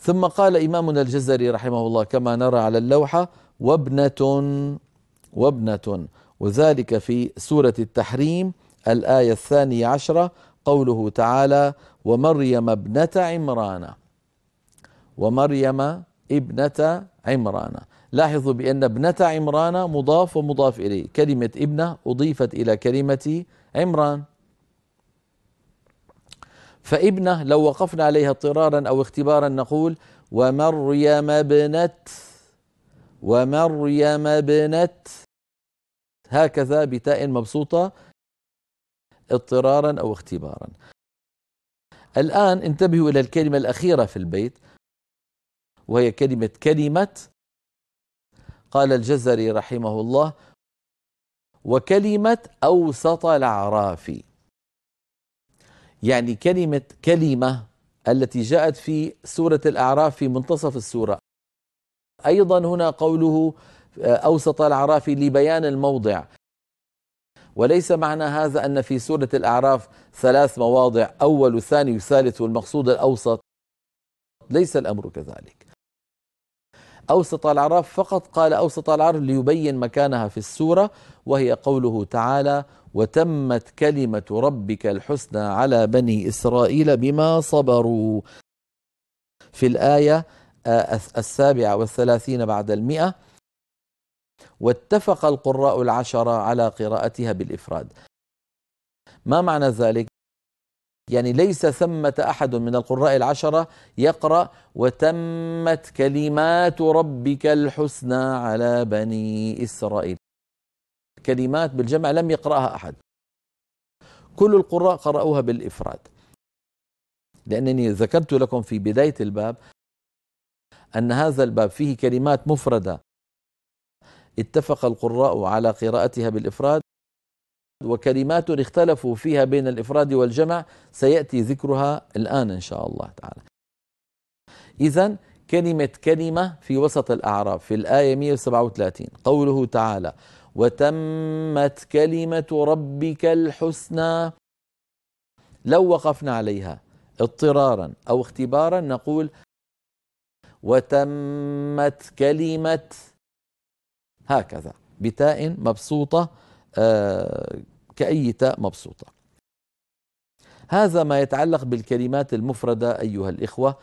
ثم قال إمامنا الجزري رحمه الله كما نرى على اللوحة: وابنة، وذلك في سورة التحريم الآية 12، قوله تعالى: ومريم ابنة عمران. ومريم ابنة عمران. لاحظوا بأن ابنة عمران مضاف ومضاف إليه، كلمة ابنة أضيفت إلى كلمة عمران. فابنة لو وقفنا عليها اضطرارا أو اختبارا نقول: ومريم ابنت، هكذا بتاء مبسوطة اضطرارا أو اختبارا. الآن انتبهوا إلى الكلمة الأخيرة في البيت، وهي كلمة. قال الجزري رحمه الله: وكلمة أوسط الأعراف. يعني كلمة التي جاءت في سورة الأعراف في منتصف السورة. أيضا هنا قوله أوسط الأعراف لبيان الموضع، وليس معنى هذا أن في سورة الأعراف 3 مواضع، أول وثاني وثالث والمقصود الأوسط. ليس الأمر كذلك. أوسط الأعراف فقط قال أوسط الأعراف ليبين مكانها في السورة، وهي قوله تعالى: وتمت كلمة ربك الحسنى على بني إسرائيل بما صبروا، في الآية 37 بعد 100. واتفق القراء 10 على قراءتها بالإفراد. ما معنى ذلك؟ يعني ليس ثمة أحد من القراء 10 يقرأ وتمت كلمات ربك الحسنى على بني إسرائيل. كلمات بالجمع لم يقرأها أحد، كل القراء قرأوها بالإفراد، لأنني ذكرت لكم في بداية الباب أن هذا الباب فيه كلمات مفردة اتفق القراء على قراءتها بالإفراد، وكلمات اختلفوا فيها بين الإفراد والجمع، سيأتي ذكرها الآن إن شاء الله تعالى. إذن كلمة في وسط الأعراف في الآية 137، قوله تعالى: وتمت كلمة ربك الحسنى. لو وقفنا عليها اضطرارا أو اختبارا نقول: وتمت كلمة، هكذا بتاء مبسوطة كأي تاء مبسوطة. هذا ما يتعلق بالكلمات المفردة أيها الإخوة.